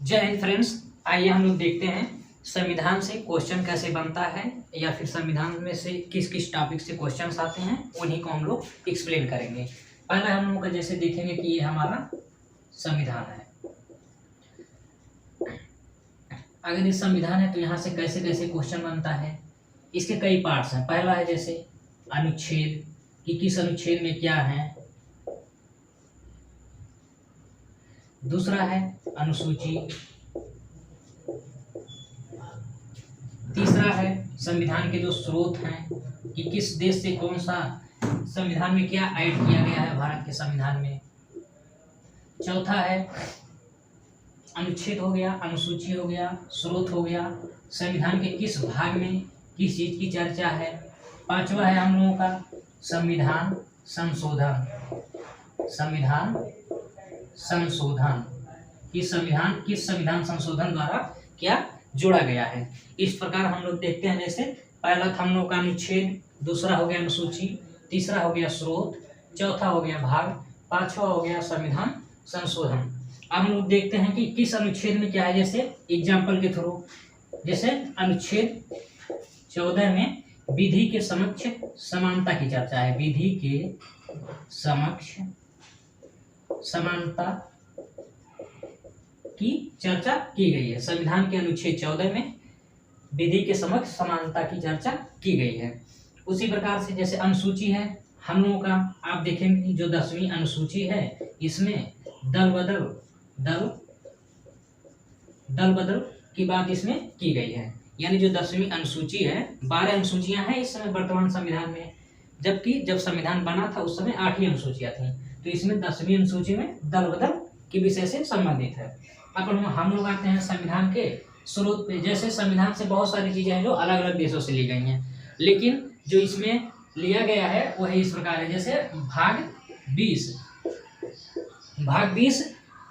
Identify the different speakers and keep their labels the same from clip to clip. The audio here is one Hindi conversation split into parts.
Speaker 1: जय हिंद फ्रेंड्स। आइए हम लोग देखते हैं संविधान से क्वेश्चन कैसे बनता है या फिर संविधान में से किस किस टॉपिक से क्वेश्चंस आते हैं, उन्हीं को हम लोग एक्सप्लेन करेंगे। पहला हम लोग का जैसे देखेंगे कि ये हमारा संविधान है। अगर ये संविधान है तो यहाँ से कैसे कैसे क्वेश्चन बनता है, इसके कई पार्ट्स हैं। पहला है जैसे अनुच्छेद, कि किस अनुच्छेद में क्या है। दूसरा है अनुसूची। तीसरा है संविधान के जो स्रोत हैं, कि किस देश से कौन सा संविधान में क्या ऐड किया गया है भारत के संविधान में। चौथा है अनुच्छेद हो गया, अनुसूची हो गया, स्रोत हो गया, संविधान के किस भाग में किस चीज की चर्चा है। पांचवा है हम लोगों का संविधान संशोधन। संविधान संशोधन, किस संविधान संशोधन द्वारा क्या जोड़ा गया है। इस प्रकार हम लोग देखते हैं। जैसे पहला था हम लोग का अनुच्छेद, दूसरा हो गया अनुसूची, तीसरा हो गया स्रोत, चौथा हो गया भाग, पांचवा हो गया संविधान संशोधन। अब हम लोग देखते हैं कि किस अनुच्छेद में क्या है। जैसे एग्जाम्पल के थ्रू, जैसे अनुच्छेद 14 में विधि के समक्ष समानता की चर्चा है। विधि के समक्ष समानता की चर्चा की गई है। संविधान के अनुच्छेद 14 में विधि के समक्ष समानता की चर्चा की गई है। उसी प्रकार से जैसे अनुसूची है हम लोगों का, आप देखेंगे कि जो 10वीं अनुसूची है इसमें दल बदल की बात इसमें की गई है। यानी जो 10वीं अनुसूची है, 12 अनुसूचियां हैं इस समय वर्तमान संविधान में, जबकि जब संविधान बना था उस समय 8 ही अनुसूचियां थी। तो इसमें 10वीं अनुसूची में दल बदल के विषय से संबंधित है। अब हम लोग आते हैं संविधान के स्रोत पे। जैसे संविधान से बहुत सारी चीजें हैं जो अलग अलग देशों से ली गई हैं, लेकिन जो इसमें लिया गया है वह इस प्रकार है। जैसे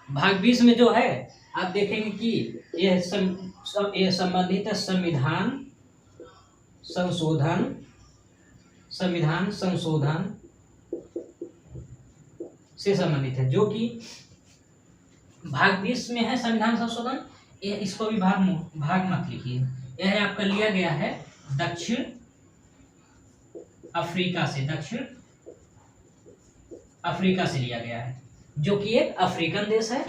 Speaker 1: भाग 20 में जो है आप देखेंगे कि यह संबंधित है संविधान संशोधन से संबंधित है। जो कि भाग 20 में है संविधान संशोधन। इसको भी भाग मत लिखिए। यह आपका लिया गया है दक्षिण अफ्रीका से लिया गया है, जो कि एक अफ्रीकन देश है।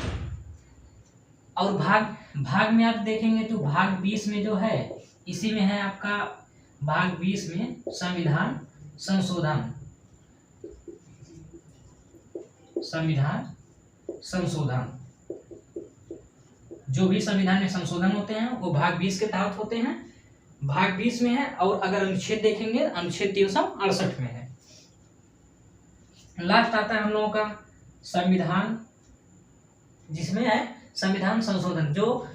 Speaker 1: और भाग में आप देखेंगे तो भाग 20 में जो है इसी में है आपका भाग 20 में संविधान संशोधन। जो भी संविधान में संशोधन होते हैं वो भाग 20 के तहत होते हैं, भाग 20 में है। और अगर अनुच्छेद देखेंगे अनुच्छेद 368 में है। लास्ट आता है हम लोगों का संविधान, जिसमें है संविधान संशोधन। जो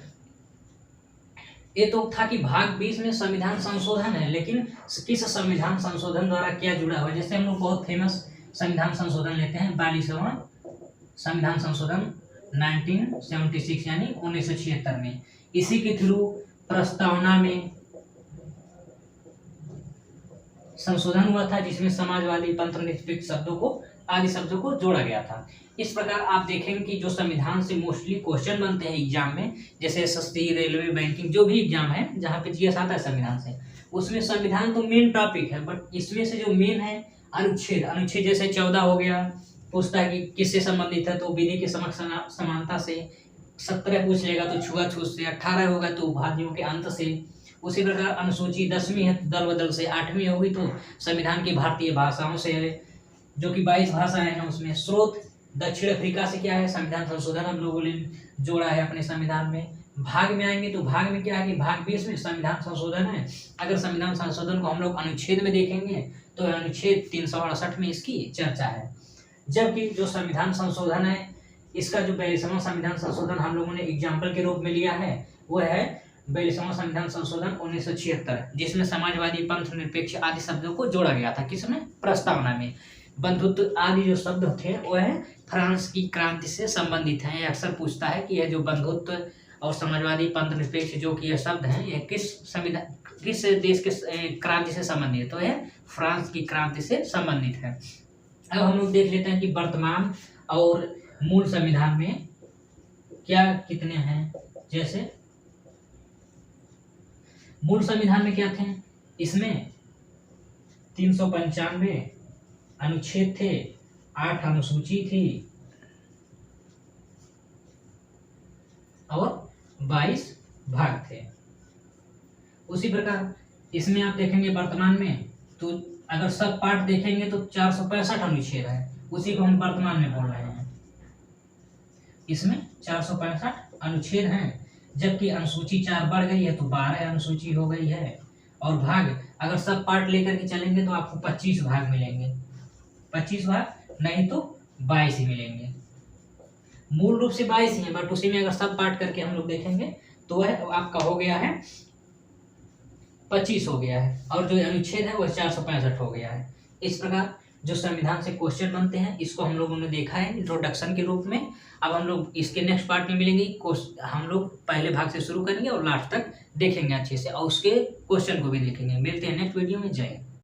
Speaker 1: ये तो था कि भाग 20 में संविधान संशोधन है, लेकिन किस संविधान संशोधन द्वारा क्या जुड़ा हुआ है। जैसे हम लोग बहुत फेमस संविधान संशोधन लेते हैं, 42वां संविधान संशोधन 1976 यानी 1976 में। इसी के थ्रू प्रस्तावना में संशोधन हुआ था, जिसमें समाजवादी पंथनिरपेक्ष आदि शब्दों को जोड़ा गया था। इस प्रकार आप देखेंगे कि जो संविधान से मोस्टली क्वेश्चन बनते हैं एग्जाम में, जैसे एसएससी, रेलवे, बैंकिंग, जो भी एग्जाम है जहाँ पे जीएस आता है संविधान से, उसमें संविधान तो मेन टॉपिक है, बट इसमें से जो मेन है अनुच्छेद जैसे 14 हो गया, पूछता है कि किससे संबंधित है, तो विधि के समक्ष समानता से। 17 पूछ लेगा तो छुआछूत से। 18 होगा तो उपाधियों के अंत से। उसी प्रकार अनुसूची 10वीं है तो दल बदल से। 8वीं होगी तो संविधान की भारतीय भाषाओं से है, जो कि 22 भाषाएं हैं उसमें। स्रोत दक्षिण अफ्रीका से क्या है, संविधान संशोधन हम लोगों ने जोड़ा है अपने संविधान में। भाग में आएंगे तो भाग में क्या है कि भाग 20 में संविधान संशोधन है। अगर संविधान संशोधन को हम लोग अनुच्छेद में देखेंगे तो अनुच्छेद 368 में इसकी चर्चा है। जबकि जो संविधान संशोधन है, इसका जो 42वां संविधान संशोधन हम लोगों ने एग्जाम्पल के रूप में लिया है, वो है 42वां संविधान संशोधन 1976, जिसमें समाजवादी पंथनिरपेक्ष आदि शब्दों को जोड़ा गया था। किसमें? प्रस्तावना में। बंधुत्व आदि जो शब्द थे वो है फ्रांस की क्रांति से संबंधित है। अक्सर पूछता है कि यह जो बंधुत्व और समाजवादी पंथनिरपेक्ष जो कि यह शब्द हैं, यह किस देश के क्रांति से संबंधित है, तो यह फ्रांस की क्रांति से संबंधित है। अब हम लोग देख लेते हैं कि वर्तमान और मूल संविधान में क्या कितने हैं। जैसे मूल संविधान में क्या थे, इसमें 395 अनुच्छेद थे, 8 अनुसूची थी और 22 भाग थे। उसी प्रकार इसमें आप देखेंगे वर्तमान में, तो अगर सब पार्ट देखेंगे तो 465 अनुच्छेद है, उसी को हम वर्तमान में बोल रहे हैं। इसमें 465 अनुच्छेद हैं, जबकि अनुसूची 4 बढ़ गई है तो 12 अनुसूची हो गई है। और भाग अगर सब पार्ट लेकर के चलेंगे तो आपको 25 भाग मिलेंगे, 25 भाग नहीं तो 22 ही मिलेंगे। मूल रूप से 22 ही है, बट उसी में अगर सब पार्ट करके हम लोग देखेंगे तो वह आपका हो गया है 25 हो गया है, और जो अनुच्छेद है वह 465 हो गया है। इस प्रकार जो संविधान से क्वेश्चन बनते हैं इसको हम लोगों ने देखा है इंट्रोडक्शन के रूप में। अब हम लोग इसके नेक्स्ट पार्ट में मिलेंगे, हम लोग पहले भाग से शुरू करेंगे और लास्ट तक देखेंगे अच्छे से, और उसके क्वेश्चन को भी देखेंगे। मिलते हैं नेक्स्ट वीडियो में। जय हिंद।